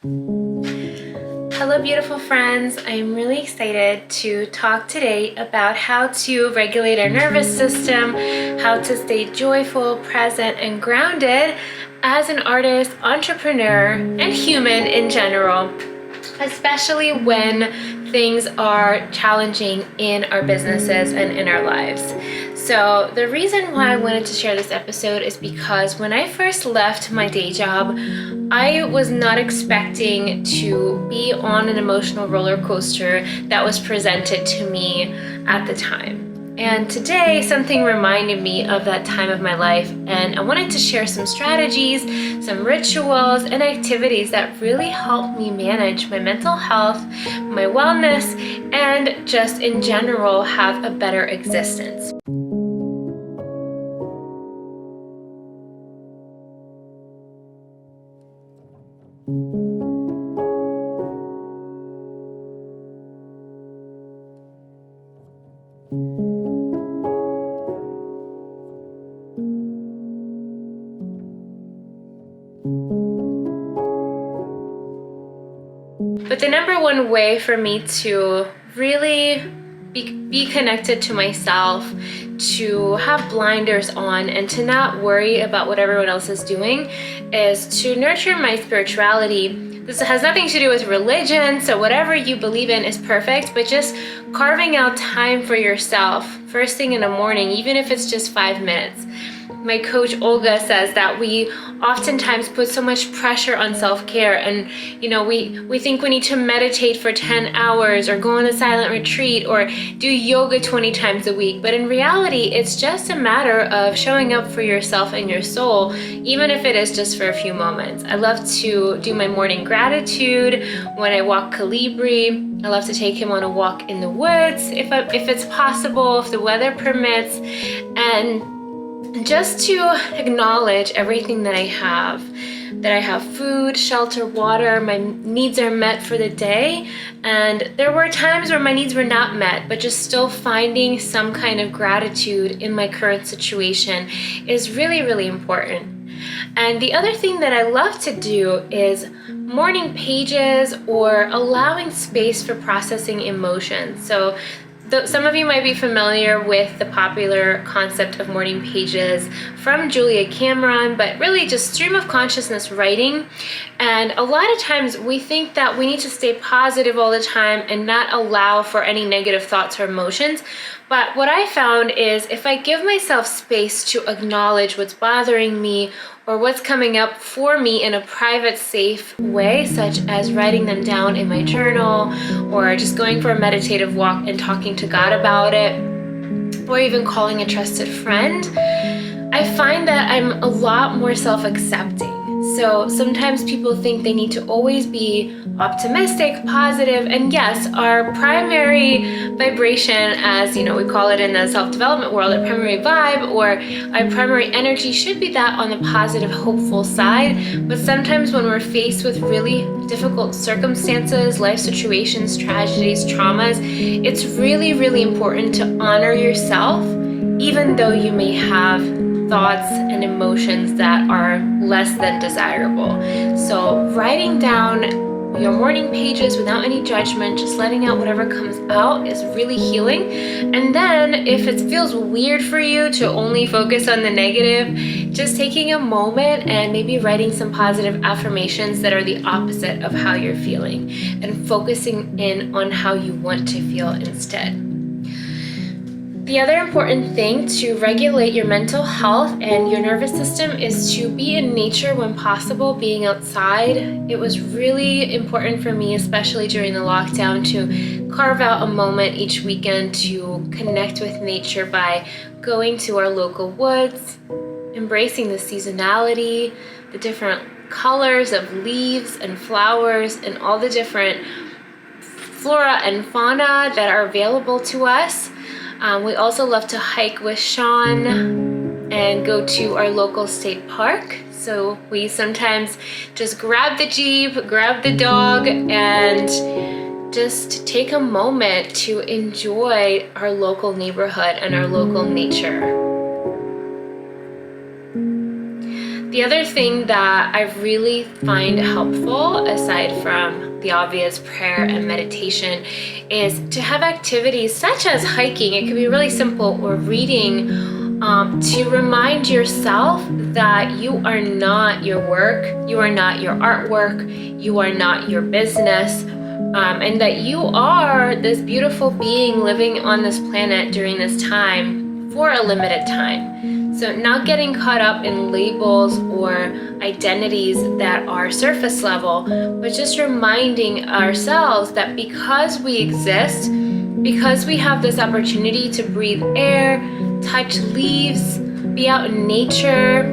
Hello, beautiful friends. I am really excited to talk today about how to regulate our nervous system, how to stay joyful, present, and grounded as an artist, entrepreneur, and human in general, especially when things are challenging in our businesses and in our lives. So the reason why I wanted to share this episode is because when I first left my day job, I was not expecting to be on an emotional roller coaster that was presented to me at the time. And today, something reminded me of that time of my life, and I wanted to share some strategies, some rituals, and activities that really helped me manage my mental health, my wellness, and just in general have a better existence. But the number one way for me to really be connected to myself, to have blinders on, and to not worry about what everyone else is doing is to nurture my spirituality. This has nothing to do with religion, so whatever you believe in is perfect, but just carving out time for yourself first thing in the morning, even if it's just 5 minutes. My coach Olga says that we oftentimes put so much pressure on self-care, and we think we need to meditate for 10 hours or go on a silent retreat or do yoga 20 times a week. But in reality, it's just a matter of showing up for yourself and your soul, even if it is just for a few moments. I love to do my morning gratitude when I walk Calibri. I love to take him on a walk in the woods if it's possible, if the weather permits, and just to acknowledge everything that I have food, shelter, water, my needs are met for the day. And there were times where my needs were not met, but just still finding some kind of gratitude in my current situation is really, really important. And the other thing that I love to do is morning pages or allowing space for processing emotions. So some of you might be familiar with the popular concept of morning pages from Julia Cameron, but really just stream of consciousness writing. And a lot of times we think that we need to stay positive all the time and not allow for any negative thoughts or emotions. But what I found is if I give myself space to acknowledge what's bothering me or what's coming up for me in a private, safe way, such as writing them down in my journal or just going for a meditative walk and talking to God about it, or even calling a trusted friend, I find that I'm a lot more self-accepting. So sometimes people think they need to always be optimistic, positive, and yes, our primary vibration, as we call it in the self-development world, our primary vibe or our primary energy should be that on the positive, hopeful side. But sometimes when we're faced with really difficult circumstances, life situations, tragedies, traumas, it's really, really important to honor yourself, even though you may have thoughts and emotions that are less than desirable. So writing down your morning pages without any judgment, just letting out whatever comes out is really healing. And then if it feels weird for you to only focus on the negative, just taking a moment and maybe writing some positive affirmations that are the opposite of how you're feeling and focusing in on how you want to feel instead. The other important thing to regulate your mental health and your nervous system is to be in nature when possible, being outside. It was really important for me, especially during the lockdown, to carve out a moment each weekend to connect with nature by going to our local woods, embracing the seasonality, the different colors of leaves and flowers, and all the different flora and fauna that are available to us. We also love to hike with Sean and go to our local state park. So we sometimes just grab the Jeep, grab the dog, and just take a moment to enjoy our local neighborhood and our local nature. The other thing that I really find helpful, aside from the obvious prayer and meditation, is to have activities such as hiking. It could be really simple, or reading, to remind yourself that you are not your work, you are not your artwork, you are not your business, and that you are this beautiful being living on this planet during this time for a limited time. So not getting caught up in labels or identities that are surface level, but just reminding ourselves that because we exist, because we have this opportunity to breathe air, touch leaves, be out in nature,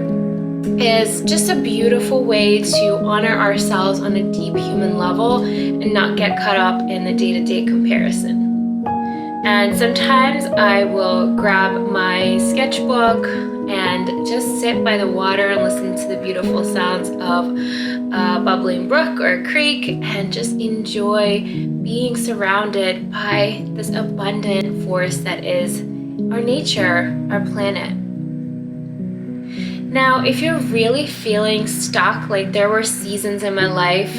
is just a beautiful way to honor ourselves on a deep human level and not get caught up in the day-to-day comparison. And sometimes I will grab my sketchbook and just sit by the water and listen to the beautiful sounds of a bubbling brook or a creek, and just enjoy being surrounded by this abundant force that is our nature, our planet. Now, if you're really feeling stuck, like there were seasons in my life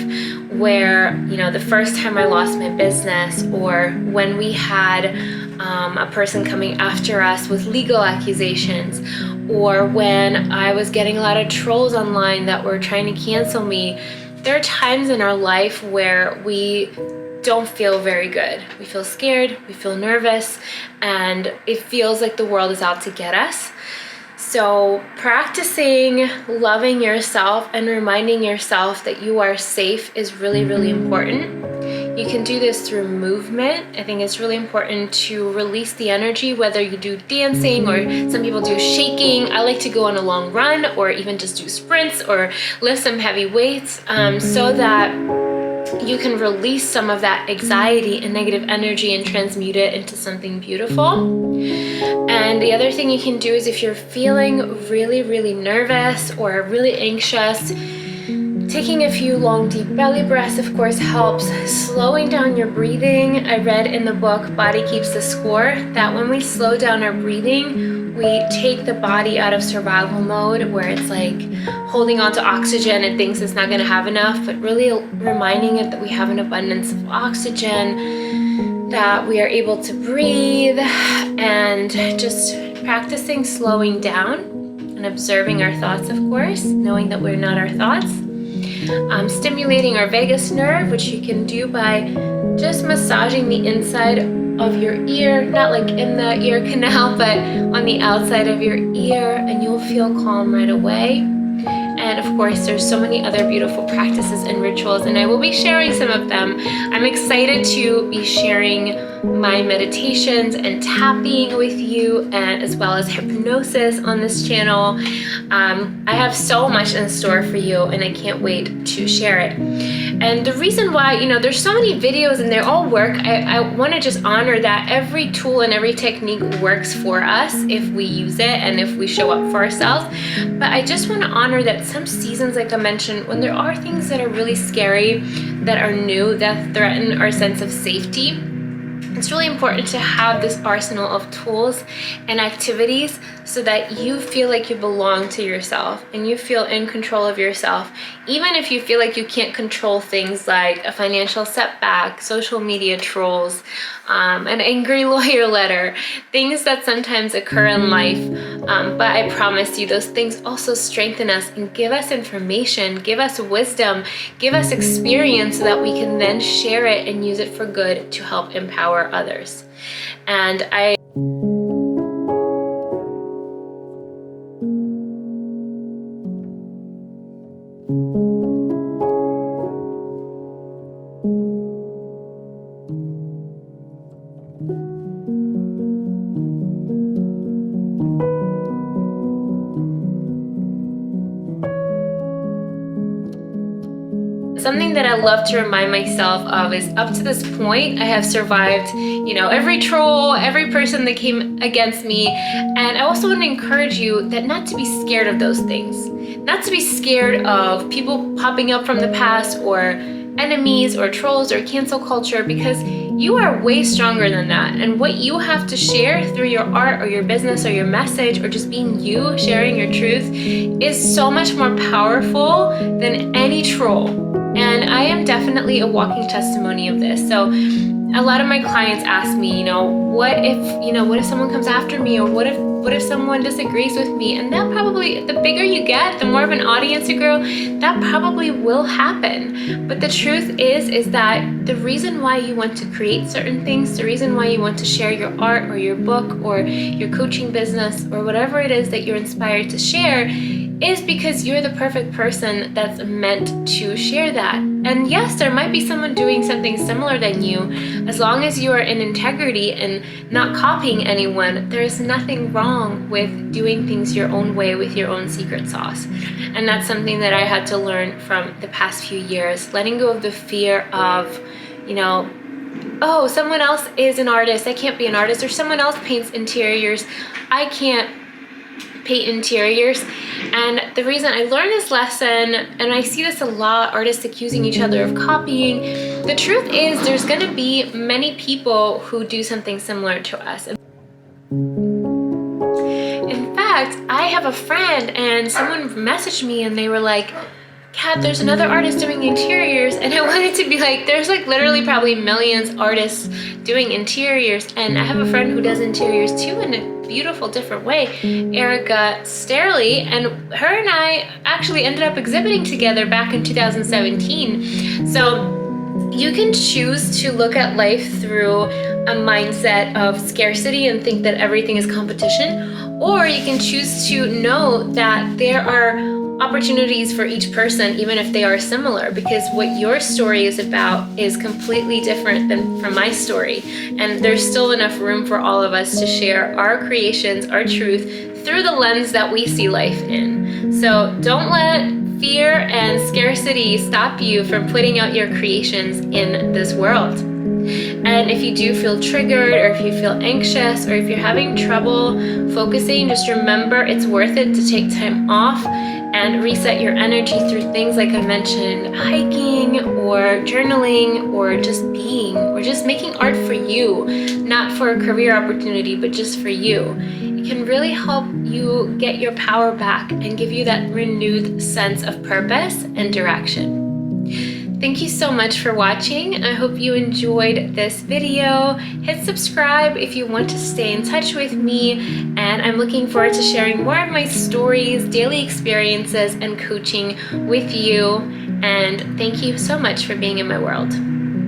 where, the first time I lost my business, or when we had a person coming after us with legal accusations, or when I was getting a lot of trolls online that were trying to cancel me, there are times in our life where we don't feel very good. We feel scared, we feel nervous, and it feels like the world is out to get us. So practicing loving yourself and reminding yourself that you are safe is really, really important. You can do this through movement. I think it's really important to release the energy, whether you do dancing or some people do shaking. I like to go on a long run, or even just do sprints or lift some heavy weights, so that you can release some of that anxiety and negative energy and transmute it into something beautiful. And the other thing you can do is, if you're feeling really, really nervous or really anxious, taking a few long, deep belly breaths, of course, helps. Slowing down your breathing. I read in the book, Body Keeps the Score, that when we slow down our breathing, we take the body out of survival mode, where it's like holding on to oxygen and thinks it's not going to have enough, but really reminding it that we have an abundance of oxygen, that we are able to breathe, and just practicing slowing down and observing our thoughts, of course, knowing that we're not our thoughts. Stimulating our vagus nerve, which you can do by just massaging the inside of your ear, not like in the ear canal, but on the outside of your ear, and you'll feel calm right away. And of course, there's so many other beautiful practices and rituals, and I will be sharing some of them. I'm excited to be sharing my meditations and tapping with you, and as well as hypnosis on this channel. I have so much in store for you, and I can't wait to share it. And the reason why, there's so many videos and they all work, I want to just honor that every tool and every technique works for us if we use it and if we show up for ourselves. But I just want to honor that some seasons, like I mentioned, when there are things that are really scary, that are new, that threaten our sense of safety, it's really important to have this arsenal of tools and activities so that you feel like you belong to yourself and you feel in control of yourself, even if you feel like you can't control things like a financial setback, social media trolls, an angry lawyer letter, things that sometimes occur in life. But I promise you, those things also strengthen us and give us information, give us wisdom, give us experience, so that we can then share it and use it for good to help empower others. And something that I love to remind myself of is, up to this point, I have survived, every troll, every person that came against me. And I also want to encourage you that not to be scared of those things, not to be scared of people popping up from the past, or enemies or trolls or cancel culture, because You are way stronger than that. And what you have to share through your art or your business or your message or just being you, sharing your truth, is so much more powerful than any troll. And I am definitely a walking testimony of this. So a lot of my clients ask me, what if someone comes after me, or what if someone disagrees with me? And that probably, the bigger you get, the more of an audience you grow, that probably will happen. But the truth is that the reason why you want to create certain things, the reason why you want to share your art or your book or your coaching business or whatever it is that you're inspired to share, is because you're the perfect person that's meant to share that. And yes, there might be someone doing something similar than you. As long as you are in integrity and not copying anyone, there's nothing wrong with doing things your own way with your own secret sauce. And that's something that I had to learn from the past few years, letting go of the fear of, oh, someone else is an artist, I can't be an artist, or someone else paints interiors, I can't paint interiors. And the reason I learned this lesson, and I see this a lot, artists accusing each other of copying, the truth is there's going to be many people who do something similar to us. In fact, I have a friend and someone messaged me and they were like, Kat, there's another artist doing interiors. And I wanted to be like, there's like literally probably millions of artists doing interiors. And I have a friend who does interiors too in a beautiful different way, Erica Sterling, and her and I actually ended up exhibiting together back in 2017. So you can choose to look at life through a mindset of scarcity and think that everything is competition, or you can choose to know that there are opportunities for each person, even if they are similar, because what your story is about is completely different than from my story. And there's still enough room for all of us to share our creations, our truth, through the lens that we see life in. So don't let fear and scarcity stop you from putting out your creations in this world. And if you do feel triggered, or if you feel anxious, or if you're having trouble focusing, just remember it's worth it to take time off and reset your energy through things like I mentioned, hiking or journaling or just being, or just making art for you, not for a career opportunity, but just for you. It can really help you get your power back and give you that renewed sense of purpose and direction. Thank you so much for watching. I hope you enjoyed this video. Hit subscribe if you want to stay in touch with me, and I'm looking forward to sharing more of my stories, daily experiences, and coaching with you. And thank you so much for being in my world.